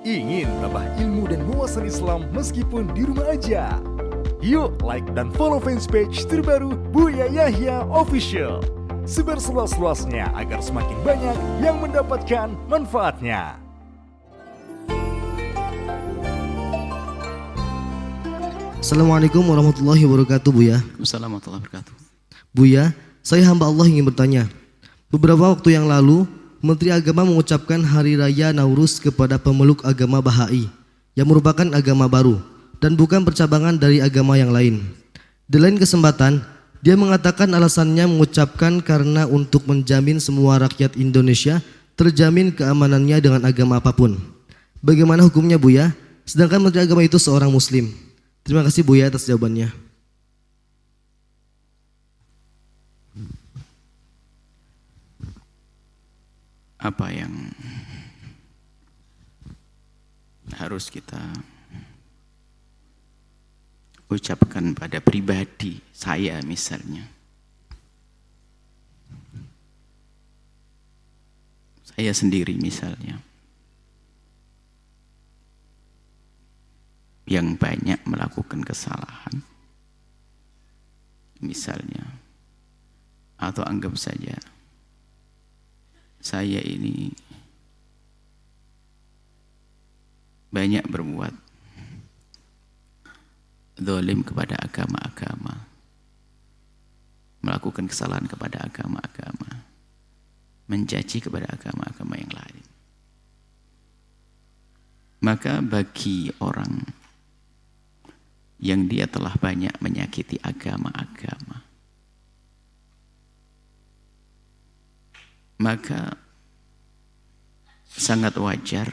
Ingin nambah ilmu dan wawasan Islam meskipun di rumah aja? Yuk like dan follow fanpage terbaru Buya Yahya Official. Sebar seluas-luasnya agar semakin banyak yang mendapatkan manfaatnya. Assalamualaikum warahmatullahi wabarakatuh, Buya. Assalamualaikum warahmatullahi wabarakatuh. Buya, saya hamba Allah ingin bertanya. Beberapa waktu yang lalu, Menteri Agama mengucapkan Hari Raya Nauruz kepada pemeluk agama Bahai, yang merupakan agama baru dan bukan percabangan dari agama yang lain. Di lain kesempatan, dia mengatakan alasannya mengucapkan karena untuk menjamin semua rakyat Indonesia terjamin keamanannya dengan agama apapun. Bagaimana hukumnya, Buya? Sedangkan Menteri Agama itu seorang Muslim. Terima kasih, Buya, atas jawabannya. Apa yang harus kita ucapkan pada pribadi saya misalnya? Saya sendiri misalnya, yang banyak melakukan kesalahan misalnya, atau anggap saja saya ini banyak berbuat zalim kepada agama-agama, melakukan kesalahan kepada agama-agama, mencaci kepada agama-agama yang lain. Maka bagi orang yang dia telah banyak menyakiti agama-agama, maka sangat wajar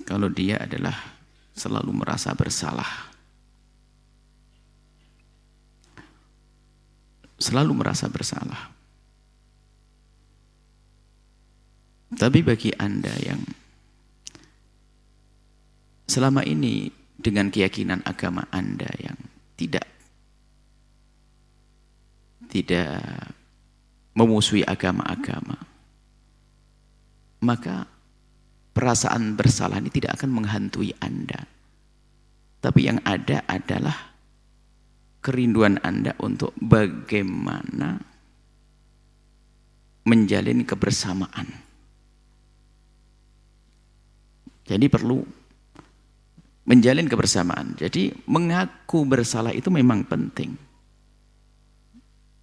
kalau dia adalah selalu merasa bersalah. Selalu merasa bersalah. Tapi bagi Anda yang selama ini dengan keyakinan agama Anda yang tidak memusuhi agama-agama, maka perasaan bersalah ini tidak akan menghantui Anda. Tapi yang ada adalah kerinduan Anda untuk bagaimana menjalin kebersamaan. Jadi perlu menjalin kebersamaan. Jadi mengaku bersalah itu memang penting.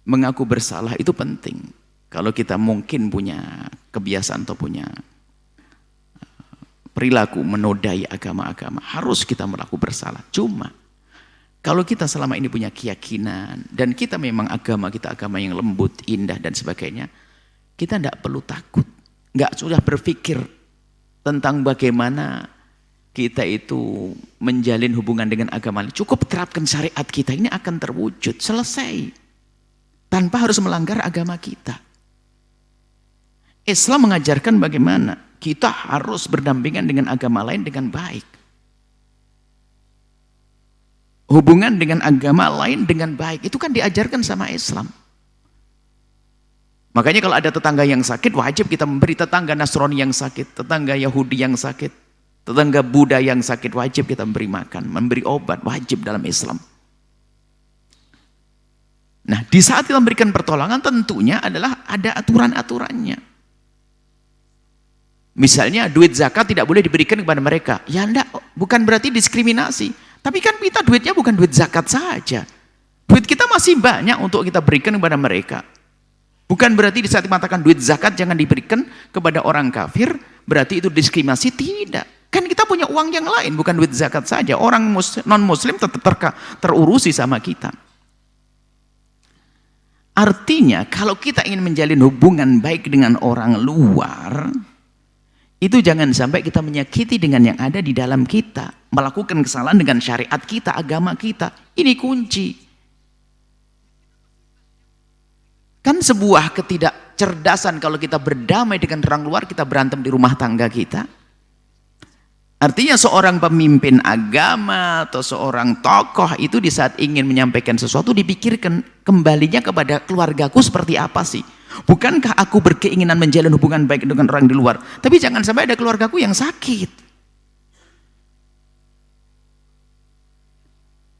Mengaku bersalah itu penting. Kalau kita mungkin punya kebiasaan atau punya perilaku menodai agama-agama, harus kita melakukan bersalah. Cuma kalau kita selama ini punya keyakinan dan kita memang agama kita agama yang lembut, indah dan sebagainya, kita tidak perlu takut. Nggak sudah berpikir tentang bagaimana kita itu menjalin hubungan dengan agama lain. Cukup terapkan syariat kita, ini akan terwujud, selesai. Tanpa harus melanggar agama kita. Islam mengajarkan bagaimana kita harus berdampingan dengan agama lain dengan baik. Hubungan dengan agama lain dengan baik, itu kan diajarkan sama Islam. Makanya kalau ada tetangga yang sakit, wajib kita memberi. Tetangga Nasrani yang sakit, tetangga Yahudi yang sakit, tetangga Buddha yang sakit, wajib kita memberi makan, memberi obat, wajib dalam Islam. Nah, di saat kita memberikan pertolongan tentunya adalah ada aturan-aturannya. Misalnya duit zakat tidak boleh diberikan kepada mereka. Ya enggak, bukan berarti diskriminasi. Tapi kan kita duitnya bukan duit zakat saja. Duit kita masih banyak untuk kita berikan kepada mereka. Bukan berarti di saat dikatakan duit zakat jangan diberikan kepada orang kafir, berarti itu diskriminasi, tidak. Kan kita punya uang yang lain, bukan duit zakat saja. Orang non-muslim tetap terurusi sama kita. Artinya kalau kita ingin menjalin hubungan baik dengan orang luar, itu jangan sampai kita menyakiti dengan yang ada di dalam kita, melakukan kesalahan dengan syariat kita, agama kita. Ini kunci. Kan sebuah ketidakcerdasan kalau kita berdamai dengan orang luar, kita berantem di rumah tangga kita. Artinya seorang pemimpin agama atau seorang tokoh itu di saat ingin menyampaikan sesuatu dipikirkan kembalinya kepada keluargaku seperti apa sih? Bukankah aku berkeinginan menjalin hubungan baik dengan orang di luar, tapi jangan sampai ada keluargaku yang sakit,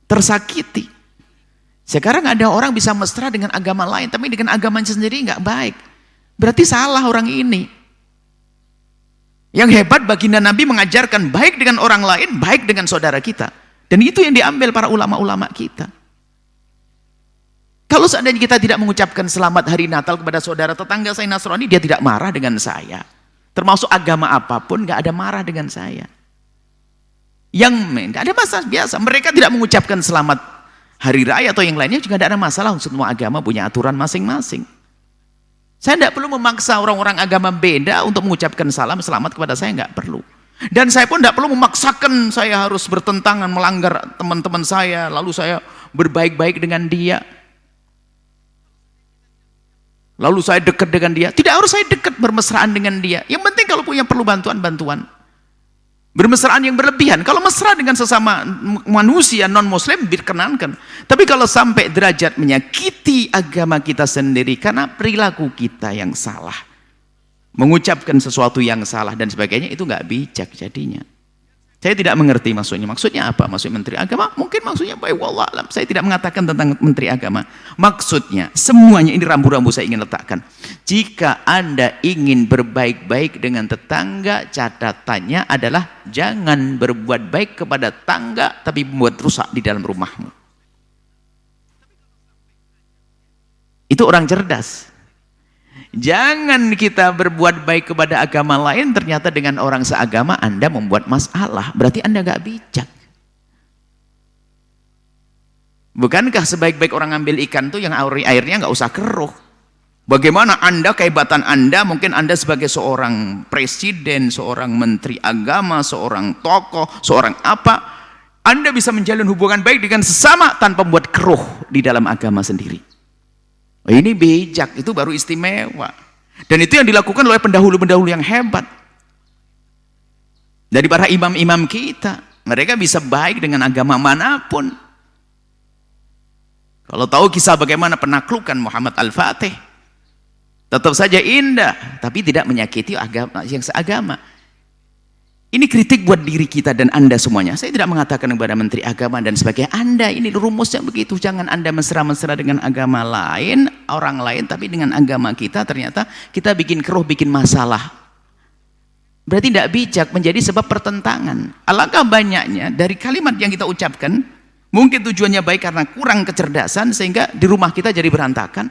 tersakiti. Sekarang ada orang bisa mesra dengan agama lain, tapi dengan agamanya sendiri nggak baik. Berarti salah orang ini. Yang hebat baginda Nabi mengajarkan baik dengan orang lain, baik dengan saudara kita. Dan itu yang diambil para ulama-ulama kita. Kalau seandainya kita tidak mengucapkan selamat hari Natal kepada saudara tetangga saya Nasrani, dia tidak marah dengan saya. Termasuk agama apapun, nggak ada marah dengan saya. Yang nggak ada masalah, biasa. Mereka tidak mengucapkan selamat hari raya atau yang lainnya juga tidak ada masalah. Semua agama punya aturan masing-masing. Saya tidak perlu memaksa orang-orang agama beda untuk mengucapkan salam selamat kepada saya, nggak perlu. Dan saya pun tidak perlu memaksakan saya harus bertentangan, melanggar teman-teman saya, lalu saya berbaik-baik dengan dia. Lalu saya dekat dengan dia. Tidak harus saya dekat bermesraan dengan dia. Yang penting kalau punya perlu bantuan. Bermesraan yang berlebihan. Kalau mesra dengan sesama manusia non-muslim dikenankan. Tapi kalau sampai derajat menyakiti agama kita sendiri karena perilaku kita yang salah, mengucapkan sesuatu yang salah dan sebagainya, itu nggak bijak jadinya. Saya tidak mengerti maksudnya. Maksudnya apa? Maksud menteri agama? Mungkin maksudnya baik, wallah alam. Saya tidak mengatakan tentang menteri agama. Maksudnya semuanya ini rambu-rambu saya ingin letakkan. Jika Anda ingin berbaik-baik dengan tetangga, catatannya adalah jangan berbuat baik kepada tetangga tapi membuat rusak di dalam rumahmu. Itu orang cerdas. Jangan kita berbuat baik kepada agama lain, ternyata dengan orang seagama Anda membuat masalah. Berarti Anda nggak bijak. Bukankah sebaik-baik orang ngambil ikan tuh yang airnya nggak usah keruh? Bagaimana Anda, kehebatan Anda, mungkin Anda sebagai seorang presiden, seorang menteri agama, seorang tokoh, seorang apa, Anda bisa menjalin hubungan baik dengan sesama tanpa membuat keruh di dalam agama sendiri. Ini bijak, itu baru istimewa. Dan itu yang dilakukan oleh pendahulu-pendahulu yang hebat. Dari para imam-imam kita, mereka bisa baik dengan agama manapun. Kalau tahu kisah bagaimana penaklukan Muhammad Al-Fatih, tetap saja indah, tapi tidak menyakiti agama yang seagama. Ini kritik buat diri kita dan Anda semuanya. Saya tidak mengatakan kepada menteri agama dan sebagainya, Anda ini rumusnya begitu. Jangan Anda mesra-mesra dengan agama lain, orang lain, tapi dengan agama kita ternyata kita bikin keruh, bikin masalah. Berarti tidak bijak, menjadi sebab pertentangan. Alangkah banyaknya dari kalimat yang kita ucapkan, mungkin tujuannya baik karena kurang kecerdasan sehingga di rumah kita jadi berantakan.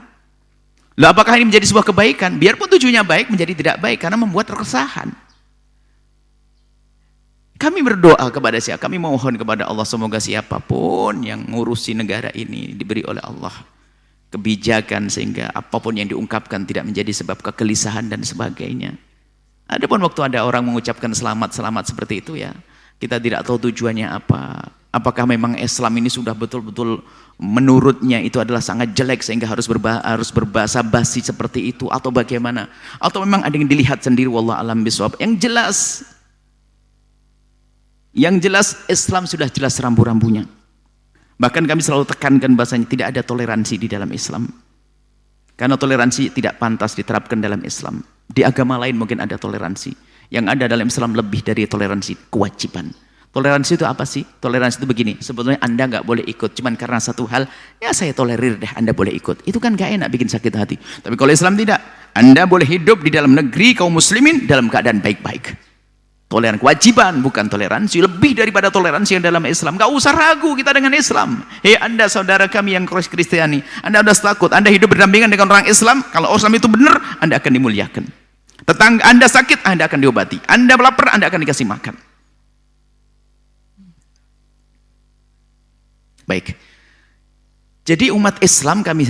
Lalu apakah ini menjadi sebuah kebaikan? Biarpun tujuannya baik, menjadi tidak baik karena membuat keresahan. Kami berdoa kepada siapa? Kami mohon kepada Allah semoga siapapun yang ngurusi negara ini diberi oleh Allah kebijakan sehingga apapun yang diungkapkan tidak menjadi sebab kegelisahan dan sebagainya. Adapun waktu ada orang mengucapkan selamat seperti itu ya, kita tidak tahu tujuannya apa. Apakah memang Islam ini sudah betul-betul menurutnya itu adalah sangat jelek sehingga harus berbahasa basi seperti itu atau bagaimana? Atau memang ada yang dilihat sendiri, wallah alam bisawab. Yang jelas Islam sudah jelas rambu-rambunya. Bahkan kami selalu tekankan bahasanya tidak ada toleransi di dalam Islam. Karena toleransi tidak pantas diterapkan dalam Islam. Di agama lain mungkin ada toleransi. Yang ada dalam Islam lebih dari toleransi, kewajiban. Toleransi itu apa sih? Toleransi itu begini, sebetulnya Anda nggak boleh ikut, cuman karena satu hal, ya saya tolerir deh, Anda boleh ikut. Itu kan gak enak, bikin sakit hati. Tapi kalau Islam tidak, Anda boleh hidup di dalam negeri kaum muslimin dalam keadaan baik-baik. Toleran kewajiban, bukan toleransi. Lebih daripada toleransi yang dalam Islam. Gak usah ragu kita dengan Islam. Hei Anda saudara kami yang Kristiani, Anda harus takut. Anda hidup berdampingan dengan orang Islam. Kalau Islam itu benar, Anda akan dimuliakan. Tetangga Anda sakit, Anda akan diobati. Anda lapar, Anda akan dikasih makan. Baik. Jadi umat Islam kami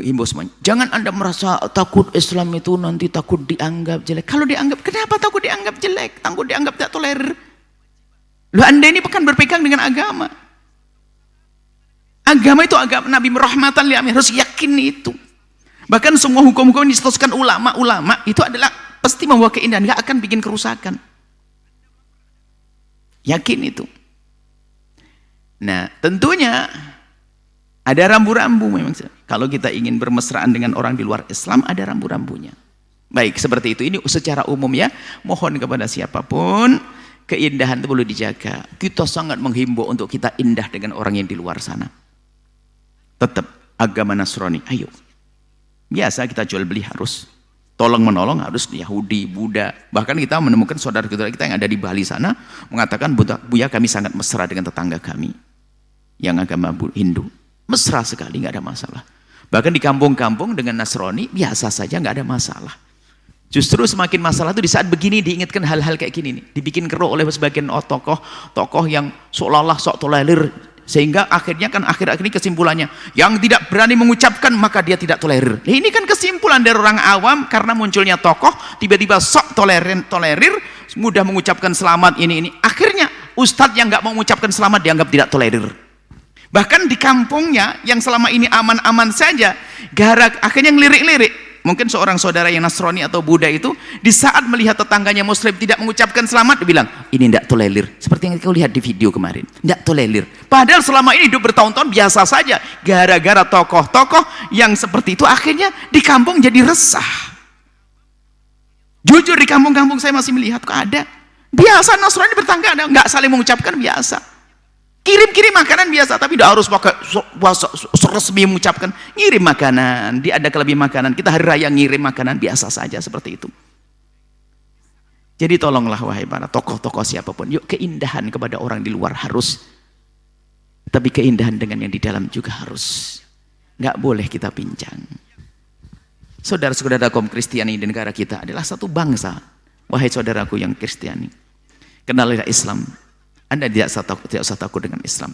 himbau semuanya, jangan Anda merasa takut Islam itu nanti takut dianggap jelek. Kalau dianggap, kenapa takut dianggap jelek? Takut dianggap tidak tolerir. Loh, Anda ini bukan berpegang dengan agama. Agama itu agama Nabi rahmatan lil alamin, harus yakin itu. Bahkan semua hukum-hukum yang disetuskan ulama-ulama itu adalah pasti membawa keindahan, nggak akan bikin kerusakan. Yakin itu. Nah, tentunya ada rambu-rambu memang. Kalau kita ingin bermesraan dengan orang di luar Islam, ada rambu-rambunya. Baik, seperti itu. Ini secara umum ya. Mohon kepada siapapun, keindahan itu perlu dijaga. Kita sangat menghimbau untuk kita indah dengan orang yang di luar sana. Tetap agama Nasrani, ayo. Biasa kita jual beli harus. Tolong menolong harus Yahudi, Buddha. Bahkan kita menemukan saudara-saudara kita yang ada di Bali sana mengatakan, Buya kami sangat mesra dengan tetangga kami yang agama Hindu. Mesra sekali, nggak ada masalah. Bahkan di kampung-kampung dengan Nasrani biasa saja, nggak ada masalah. Justru semakin masalah itu di saat begini diingatkan hal-hal kayak gini nih, dibikin keruh oleh sebagian tokoh yang seolah-olah sok tolerir, sehingga akhirnya kan akhir-akhir ini kesimpulannya yang tidak berani mengucapkan maka dia tidak tolerir. Nah, ini kan kesimpulan dari orang awam karena munculnya tokoh tiba-tiba sok tolerir, mudah mengucapkan selamat ini. Akhirnya ustadz yang nggak mau mengucapkan selamat dianggap tidak tolerir. Bahkan di kampungnya yang selama ini aman-aman saja, akhirnya ngelirik-lirik. Mungkin seorang saudara yang Nasrani atau Buddha itu di saat melihat tetangganya Muslim tidak mengucapkan selamat, dia bilang, ini tidak tolerir. Seperti yang kau lihat di video kemarin, tidak tolerir. Padahal selama ini hidup bertahun-tahun biasa saja. Gara-gara tokoh-tokoh yang seperti itu akhirnya di kampung jadi resah. Jujur di kampung-kampung saya masih melihat kok ada. Biasa Nasrani bertangga, nggak saling mengucapkan biasa. Kirim-kirim makanan biasa, tapi tidak harus pakai resmi mengucapkan. Ngirim makanan, dia ada kelebihan makanan. Kita hari raya ngirim makanan biasa saja seperti itu. Jadi tolonglah wahai para tokoh-tokoh siapapun, yuk keindahan kepada orang di luar harus, tapi keindahan dengan yang di dalam juga harus. Nggak boleh kita pincang. Saudara-saudara kaum Kristiani di negara kita adalah satu bangsa. Wahai saudaraku yang Kristiani, kenalilah Islam. Anda tidak usah takut dengan Islam.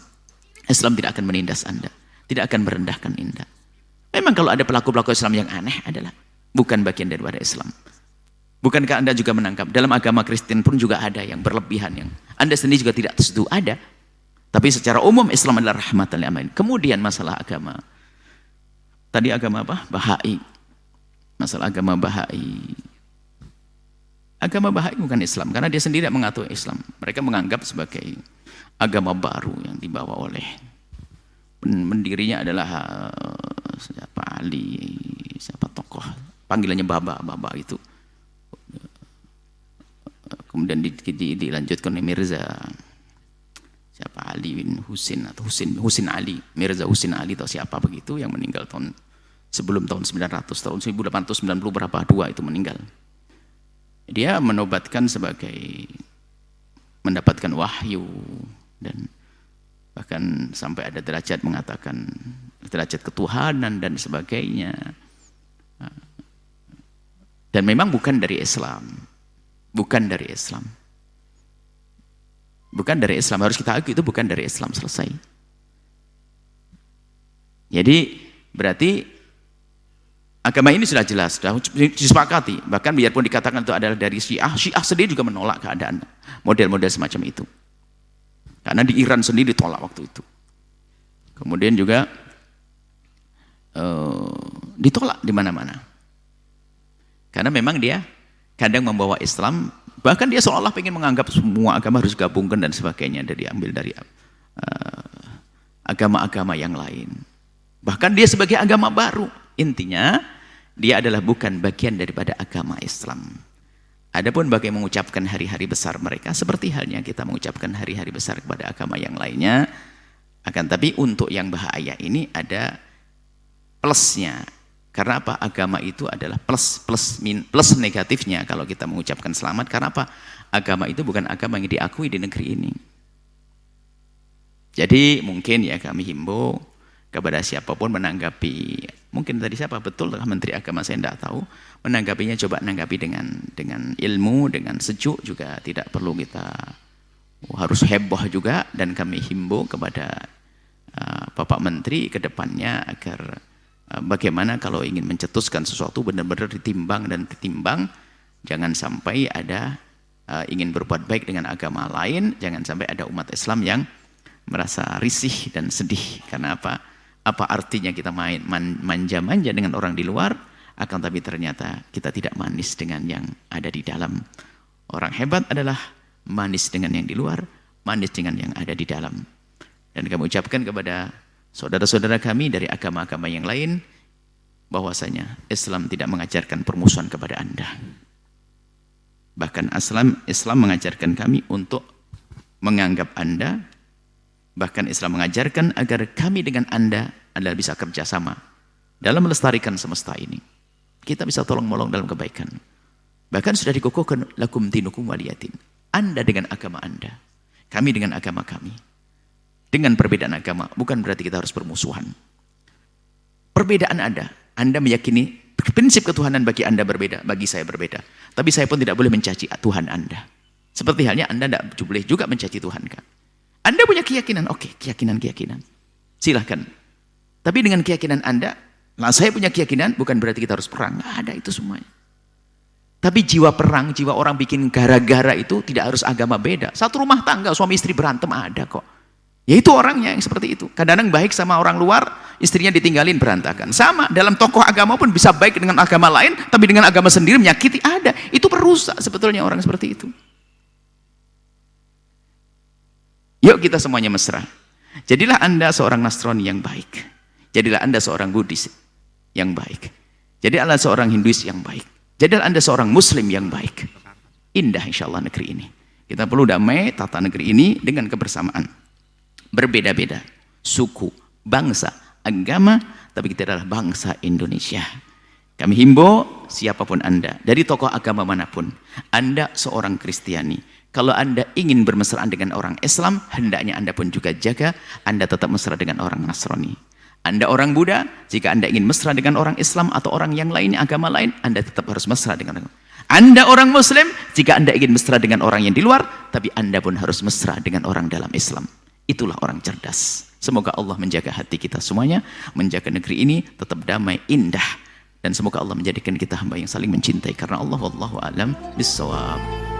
Islam tidak akan menindas Anda, tidak akan merendahkan Anda. Memang kalau ada pelaku-pelaku Islam yang aneh adalah bukan bagian daripada Islam. Bukankah Anda juga menangkap dalam agama Kristen pun juga ada yang berlebihan, yang Anda sendiri juga tidak setuju, ada. Tapi secara umum Islam adalah rahmatan lil alamin. Kemudian masalah agama. Tadi agama apa? Bahai. Masalah agama Bahai. Agama Bahai bukan Islam, karena dia sendiri tidak mengatur Islam. Mereka menganggap sebagai agama baru yang dibawa oleh pendirinya adalah siapa Ali, siapa tokoh, panggilannya Baba itu. Kemudian dilanjutkan oleh Mirza, siapa Ali bin Husin atau Husin Ali, Mirza Husin Ali atau siapa begitu yang meninggal sebelum tahun 900, tahun 1890 berapa, 2 itu meninggal. Dia menobatkan sebagai mendapatkan wahyu dan bahkan sampai ada derajat mengatakan derajat ketuhanan dan sebagainya. Dan memang bukan dari Islam. Bukan dari Islam. Bukan dari Islam, harus kita akui itu bukan dari Islam, selesai. Jadi berarti agama ini sudah jelas, sudah disepakati. Bahkan biarpun dikatakan itu adalah dari Syiah sendiri juga menolak keadaan model-model semacam itu. Karena di Iran sendiri ditolak waktu itu. Kemudian juga ditolak di mana-mana. Karena memang dia kadang membawa Islam, bahkan dia seolah-olah ingin menganggap semua agama harus gabungkan dan sebagainya, dan diambil dari agama-agama yang lain. Bahkan dia sebagai agama baru. Intinya, dia adalah bukan bagian daripada agama Islam. Adapun bagaimana mengucapkan hari-hari besar mereka, seperti halnya kita mengucapkan hari-hari besar kepada agama yang lainnya. Akan tapi untuk yang bahaya ini ada plusnya. Karena apa? Agama itu adalah plus negatifnya kalau kita mengucapkan selamat. Karena apa? Agama itu bukan agama yang diakui di negeri ini. Jadi mungkin ya kami himbau kepada siapapun menanggapi, mungkin tadi siapa betul Menteri Agama saya tidak tahu, menanggapinya coba menanggapi dengan ilmu, dengan sejuk, juga tidak perlu kita harus heboh juga. Dan kami himbau kepada Bapak Menteri ke depannya agar bagaimana kalau ingin mencetuskan sesuatu benar-benar ditimbang dan ditimbang, jangan sampai ada ingin berbuat baik dengan agama lain, jangan sampai ada umat Islam yang merasa risih dan sedih. Karena apa? Apa artinya kita manja-manja dengan orang di luar, akan tapi ternyata kita tidak manis dengan yang ada di dalam. Orang hebat adalah manis dengan yang di luar, manis dengan yang ada di dalam. Dan kami ucapkan kepada saudara-saudara kami dari agama-agama yang lain, bahwasanya Islam tidak mengajarkan permusuhan kepada Anda. Bahkan Islam mengajarkan kami untuk menganggap Anda, bahkan Islam mengajarkan agar kami dengan Anda adalah bisa kerjasama dalam melestarikan semesta ini. Kita bisa tolong-menolong dalam kebaikan. Bahkan sudah dikukuhkan lakum dinukum waliyatin. Anda dengan agama Anda, kami dengan agama kami. Dengan perbedaan agama, bukan berarti kita harus bermusuhan. Perbedaan ada. Anda meyakini prinsip ketuhanan bagi Anda berbeda, bagi saya berbeda. Tapi saya pun tidak boleh mencaci Tuhan Anda. Seperti halnya Anda tidak boleh juga mencaci Tuhan kan. Anda punya keyakinan, oke, keyakinan. Silahkan. Tapi dengan keyakinan Anda, nah saya punya keyakinan, bukan berarti kita harus perang. Nggak ada itu semuanya. Tapi jiwa perang, jiwa orang bikin gara-gara itu tidak harus agama beda. Satu rumah tangga, suami istri berantem ada kok. Ya itu orangnya yang seperti itu. Kadang-kadang baik sama orang luar, istrinya ditinggalin berantakan. Sama, dalam tokoh agama pun bisa baik dengan agama lain, tapi dengan agama sendiri menyakiti, ada. Itu perusak sebetulnya orang seperti itu. Yuk kita semuanya mesra. Jadilah Anda seorang Nasrani yang baik. Jadilah Anda seorang Buddhis yang baik. Jadilah Anda seorang Hinduis yang baik. Jadilah Anda seorang Muslim yang baik. Indah insya Allah negeri ini. Kita perlu damai tata negeri ini dengan kebersamaan. Berbeda-beda, suku, bangsa, agama, tapi kita adalah bangsa Indonesia. Kami himbau siapapun Anda, dari tokoh agama manapun, Anda seorang Kristiani. Kalau Anda ingin bermesraan dengan orang Islam, hendaknya Anda pun juga jaga, Anda tetap mesra dengan orang Nasrani. Anda orang Buddha, jika Anda ingin mesra dengan orang Islam atau orang yang lainnya, agama lain, Anda tetap harus mesra dengan orang. Anda orang Muslim, jika Anda ingin mesra dengan orang yang di luar, tapi Anda pun harus mesra dengan orang dalam Islam. Itulah orang cerdas. Semoga Allah menjaga hati kita semuanya, menjaga negeri ini tetap damai, indah, dan semoga Allah menjadikan kita hamba yang saling mencintai karena Allah. Wallahu a'lam bishawab.